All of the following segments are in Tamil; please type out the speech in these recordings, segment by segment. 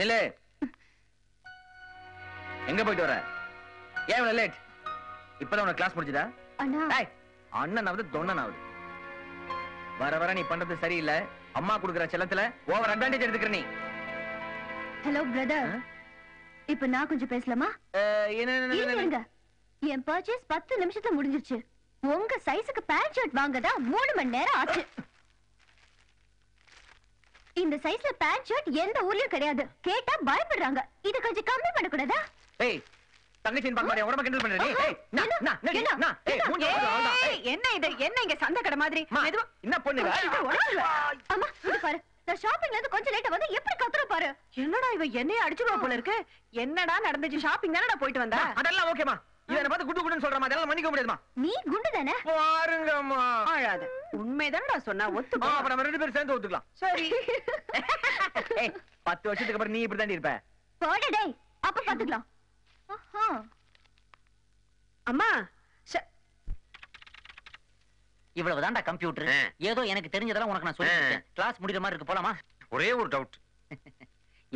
நில்லு. எங்க போயிட்டு வர? ஏன் இவ்வளவு லேட்? இப்பதான் உனக்கு கிளாஸ் முடிஞ்சதா? அண்ணனாவது தொண்ணனாவது வர வர நீ பண்றது சரியில்லை. அம்மா குடுக்குற செல்லத்துல ஓவர் அட்வான்டேஜ் எடுத்துக்கிற நீ. ஹலோ பிரதர், இப்ப நான் கொஞ்சம் பேசலாமா? இருங்க, என் பர்ச்சேஸ் 10 நிமிஷத்துல முடிஞ்சிருச்சு. உங்க சைஸுக்கு பேண்ட் ஷர்ட் வாங்கதா 3 மணி நேரம் ஆச்சு. இந்த சைஸ்ல பேண்ட் ஷர்ட் எந்த ஊர்லயும் கிடையாது. கேட்டா பயப்படுறாங்க. இது கொஞ்சம் கம்மி பண்ண கூடாதா? ஏய், தங்கச்சின் பாக்க உடம்ப கிண்டல் பண்ற நீ. ஏய், என்ன இது? என்ன இங்க சந்த கடை மாதிரி? என்ன பண்ணுவ? அம்மா, இது பாரு. நான் ஷாப்பிங்ல இருந்து கொஞ்சம் லேட்டா வந்து எப்படி கத்துற பாரு. என்னடா இவ என்னைய அடிச்சுடுவா போல இருக்கு. என்னடா நடந்துச்சு? ஷாப்பிங் தானடா போயிட்டு வந்தா? அதெல்லாம் ஓகேமா. இத பார்த்து குண்டு குண்டுன்னு சொல்றமா, அதெல்லாம் மன்னிக்க முடியாதுமா. நீ குண்டு தானே? பாருங்கம்மா. ஆழாத. உண்மைதானடா சொன்னா ஒத்துக்கோ. அப்ப நம்ம ரெண்டு பேரும் சேர்ந்து ஒத்துக்கலாம். சரி. ஏய், 10 வருஷத்துக்கு அப்புறம் நீ இப்படி தாண்டி இருப்ப. போடா டேய், அப்ப பாத்துக்கலாம். அம்மா, இவ்வளவுதான்டா கம்ப்யூட்டர். ஏதோ எனக்கு தெரிஞ்சதெல்லாம் உனக்கு நான் சொல்லிட்டேன். கிளாஸ் முடிகிற மாதிரி இருக்கு, போலாமா? ஒரே ஒரு டவுட்.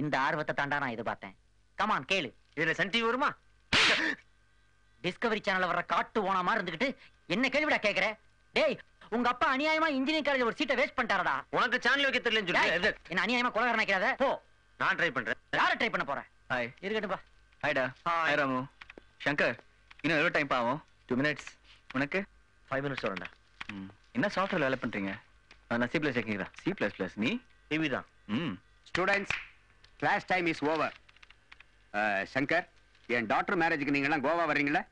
இந்த ஆர்வத்தை தாண்டா நான் எதிர்பார்த்தேன். கமான் கேளு. இதுல சன் டிவி வருமா? டிஸ்கவரி சேனல்ல வர காட்டு ஓனா மாதிரி இருந்துகிட்டு என்ன கேள்விடா கேக்குற? டேய், உங்க அப்பா அநியாயமா இன்ஜினியரிங் காலேஜ் ஒரு சீட்டை வேஸ்ட் பண்ணிட்டாரடா. உனக்கு சேனல் வைக்க தெரியலன்னு சொல்லி என்ன அநியாயமா கொலகாரன் நினைக்காத. போ, நான் ட்ரை பண்றேன். யார ட்ரை பண்ண போற? ஹாய். இருக்கட்டும்பா. ஹாய்டா. ஹாய் ராமு. சங்கர், இன்னும் எவ்வளவு டைம் ஆகும்? 2 minutes. உனக்கு 5 minutes வரண்டா. என்ன சாஃப்ட்வேர் வேலை பண்றீங்க? நான் C++ கேக்குறேன். C++. நீ டிவி தான். Students, class time is over. Shankar, என் டாக்டர் மேரேஜுக்கு நீங்க எல்லாம் கோவா வர்றீங்களா?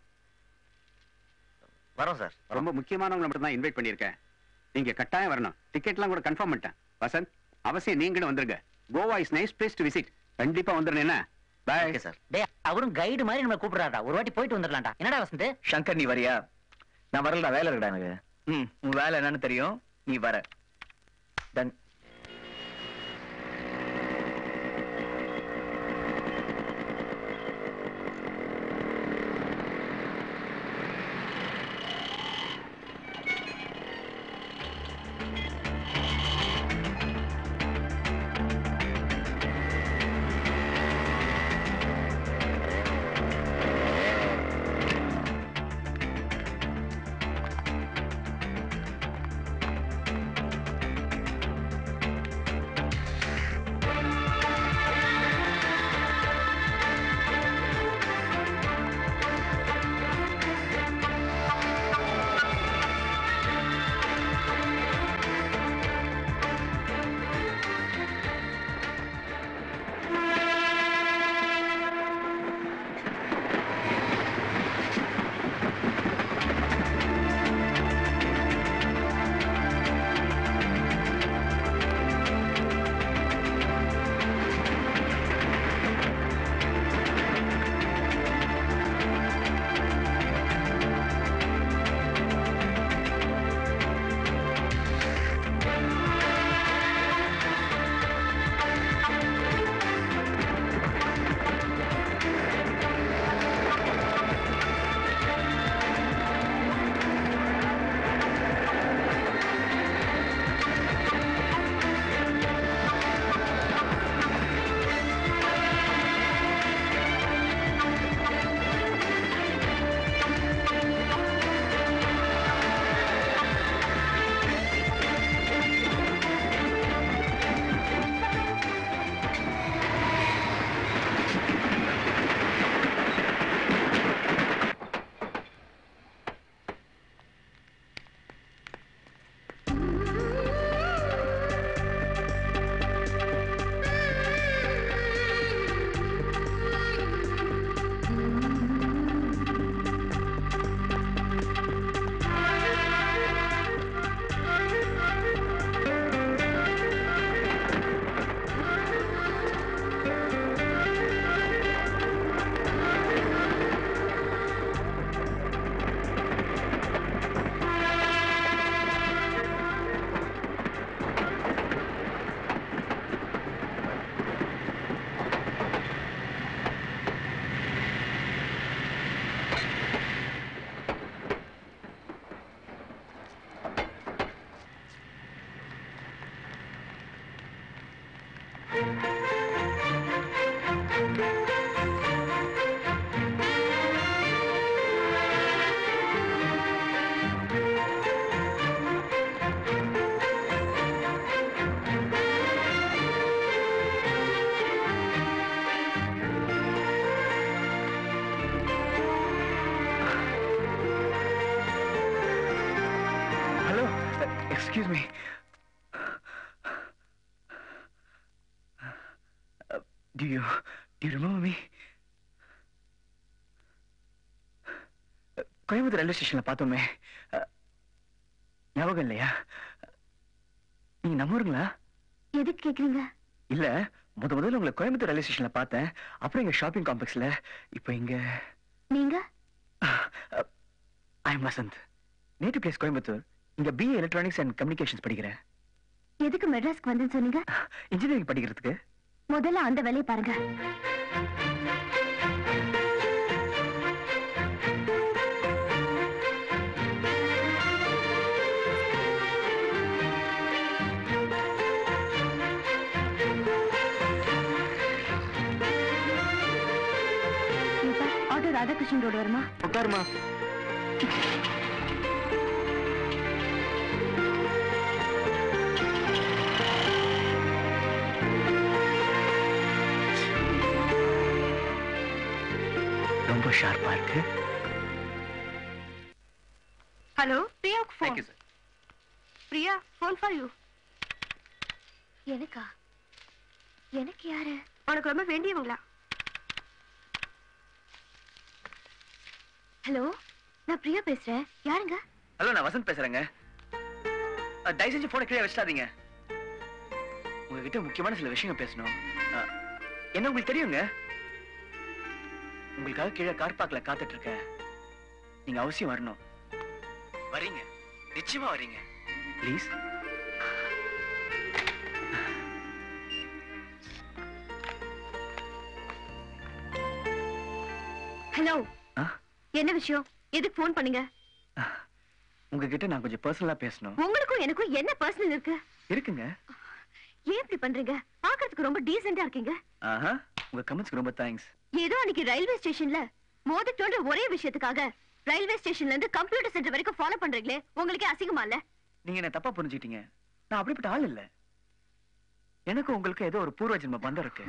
வரோம் சார். ரொம்ப முக்கியமானவங்களை மட்டும் தான் இன்வைட் பண்ணியிருக்கேன். நீங்க கட்டாயம் வரணும். டிக்கெட்லாம் கூட கன்ஃபார்ம் பண்ணிட்டேன். வசந்த், அவசியம் நீங்களும் வந்துருங்க. Goa is nice place to visit. கண்டிப்பா வந்துருங்க. என்ன பாய். Okay sir. டேய், அவரும் கைடு மாதிரி நம்மள கூப்பிடுறாடா. ஒரு வாட்டி போயிட்டு வந்துடலாம்டா. என்னடா வசந்த்? சங்கர், நீ வரியா? நான் வரலடா, வேலை இருக்குடா எனக்கு. உன் வேலை என்னன்னு தெரியும். நீ வர. Done. Do you remember me? Coimbatore railway ஸ்டேஷன்ல பார்த்தோமே, ஞாபகம் இல்லையா? நீங்க நம்புறீங்களா? எதுக்கு கேக்குறீங்க? இல்ல, முதல்ல உங்களை கோயம்புத்தூர் ரயில்வே ஸ்டேஷன்ல பார்த்தேன். அப்புறம் இங்க ஷாப்பிங் காம்ப்ளெக்ஸ்ல. இப்போ இங்க நீங்க? I am Vasanth. Native place Coimbatore. இங்க BA எலக்ட்ரானிக்ஸ் அண்ட் கம்யூனிகேஷன்ஸ் படிக்கிறேன். எதுக்கு மெட்ராஸ்க்கு வந்தேன்னு சொன்னீங்க? இன்ஜினியரிங் படிக்கிறதுக்கு. முதல்ல அந்த வேலையை பாருங்க. ஆட்டோ ராதாகிருஷ்ணன் ரோடு வருமா? உட்காருமா. ரொம்ப ஷார்ப்பா இருக்கு. ஹலோ, பிரியாவுக்கு Thank phone. you, sir. Priya, phone for you. எனக்கா? எனக்கு யாரு? உனக்கு ரொம்ப வேண்டியவங்களா? ஹலோ, நான் பிரியா பேசுறேன். யாருங்க? ஹலோ, நான் வசந்த் பேசுறேங்க. தயவு செஞ்சு போனை கீழே வச்சிடாதீங்க. உங்ககிட்ட முக்கியமான சில விஷயங்கள் பேசணும். என்ன உங்களுக்கு தெரியுங்க? உங்களுக்காக கீழே கார் பார்க்ல காத்துட்டு இருக்கேன். நீங்க அவசியம் வரணும். வரீங்க? நிச்சயமா வரீங்க? ப்ளீஸ். ஹலோ, என்ன விஷயம்? எதுக்கு ஃபோன் பண்ணீங்க? உங்ககிட்ட நான் கொஞ்சம் பர்சனலா பேசணும். உங்களுக்கும் எனக்கும் என்ன பர்சனல் இருக்கு? இருக்குங்க. ஏன் இப்படி பண்றீங்க? பார்க்கிறதுக்கு ரொம்ப டீசென்ட்டா இருக்கீங்க. ஆஹா, உங்க கமெண்ட்ஸ்க்கு ரொம்ப தேங்க்ஸ். ஏதோ அன்னைக்கு ரயில்வே ஸ்டேஷன்ல மோதிட்டோட ஒரே விஷயத்துக்காக ரயில்வே ஸ்டேஷன்ல இருந்து கம்ப்யூட்டர் சென்டர் வரைக்கும் ஃபாலோ பண்றீங்களே, உங்களுக்கே அசிங்கமா இல்ல? நீங்க என்ன தப்பா புரிஞ்சுக்கிட்டீங்க. நான் அப்படிப்பட்ட ஆள் இல்ல. எனக்கு உங்களுக்கு ஏதோ ஒரு பூர்வ ஜென்ம பந்தம் இருக்கு.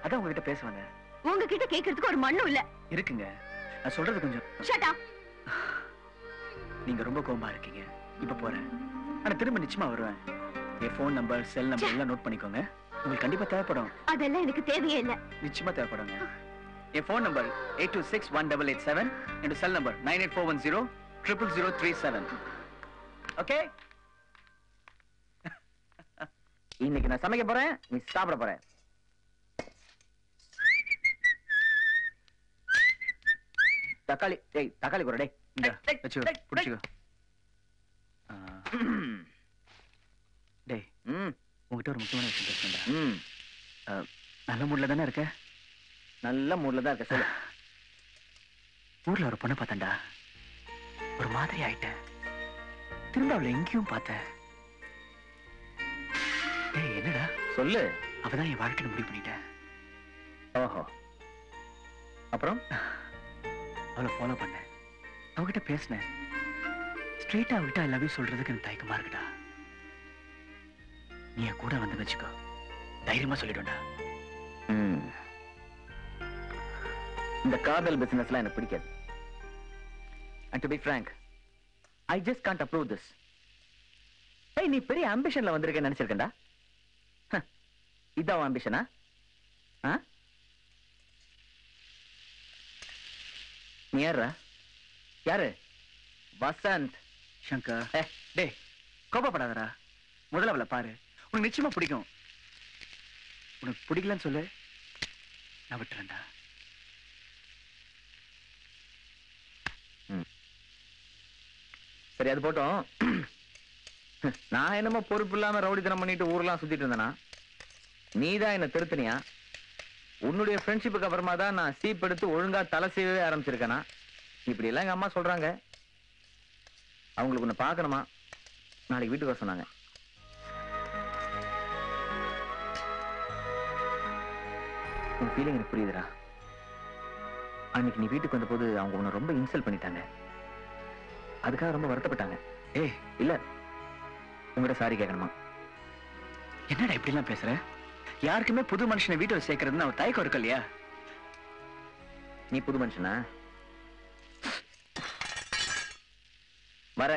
அதான் உங்ககிட்ட பேச வந்தேன். உங்ககிட்ட கேட்கறதுக்கு ஒரு மண்ணும் இல்ல. இருக்குங்க. நான் சொல்றது கொஞ்சம். Shut up. நீங்க ரொம்ப கோவமா இருக்கீங்க. இப்ப போறேன். ஆனா திரும்ப நிச்சயமா வருவேன். என் ஃபோன் நம்பர், செல் நம்பர் எல்லாம் நோட் பண்ணிக்கோங்க. உங்களுக்கு கண்டிப்பா தேவைப்படும். அதெல்லாம் எனக்கு தேவையே இல்ல. நிச்சயமா தேவைப்படுங்க. என் ஃபோன் நம்பர் 82618887. என்னோட செல் நம்பர் 9841000037. ஓகே? இன்னைக்கு நான் சமைக்க போறேன், நீ சாப்பிட போற. தக்காளி, டேய் தக்காளி கூட டேய். இந்த வெச்சு புடிச்சுக்கோ. டேய், உங்ககிட்ட ஒரு முக்கியமான விஷயம் பேசணும்டா. நல்ல மூட்ல தானே இருக்க? நல்ல மூட்ல தான் இருக்க. சொல்லு. ஊர்ல ஒரு பொண்ணை பார்த்தேன்டா. ஒரு மாதிரி ஆயிட்டேன். திரும்ப அவளை எங்கேயும் பார்த்தேன். டேய் என்னடா? சொல்லு. அவதான் என் வாழ்க்கையை முடிவு பண்ணிட்டேன். ஓஹோ. அப்புறம் அவளை ஃபாலோ பண்ணேன். அவகிட்ட பேசினேன். ஸ்ட்ரெயிட்டா அவகிட்ட ஐ லவ் யூ சொல்றதுக்கு எனக்கு தயக்கமா இருக்குடா. நீ கூட வந்து வச்சுக்கோ, தைரியமா சொல்லிடும்டா. இந்த காதல் பிசினஸ்லாம் எனக்கு பிடிக்காது. And to be frank, I just can't approve this. நீ பெரிய ஆம்பிஷன்ல வந்திருக்க நினைச்சிருக்கேன்டா. இதான் ஆம்பிஷனா? நீ யாரா? யாரு? வசந்த். சங்கர். டேய் கோபப்படாதடா. முதல்ல அவளை பாரு. உனக்கு நிச்சயமா பிடிக்கும். உனக்கு பிடிக்கலன்னு சொல்லு, நான் விட்டுறேன்டா. சரி, அது போட்டோம். நான் என்னமோ பொறுப்பு இல்லாம ரவுடித்தனம் பண்ணிட்டு ஊர்லாம் சுத்திட்டு இருந்தேனா? நீதான் என்ன திருத்தனியா? உன்னுடைய ஃப்ரெண்ட்ஷிப்புக்கு அப்புறமா தான் நான் சீப் எடுத்து ஒழுங்கா தலை செய்யவே ஆரம்பிச்சிருக்கேனா? இப்படி எல்லாம் எங்க அம்மா சொல்றாங்க. அவங்களுக்கு உன்னை பார்க்கணுமா? நாளைக்கு வீட்டுக்கு வர சொன்னாங்க. உன் ஃபீலிங் எனக்கு புரியுதுடா. அன்னைக்கு நீ வீட்டுக்கு வந்த போது அவங்க உன்னை ரொம்ப இன்சல்ட் பண்ணிட்டாங்க. அதுக்காக ரொம்ப வருத்தப்பட்டாங்க. ஏய் இல்ல, உங்ககிட்ட சாரி கேட்கணுமா? என்னடா இப்படி எல்லாம் பேசுற? யாருக்குமே புது மனுஷனை வீட்டுல சேர்க்கறதுன்னு ஒரு தயக்கம் இருக்கு இல்லையா? நீ புது மனுஷனா? வர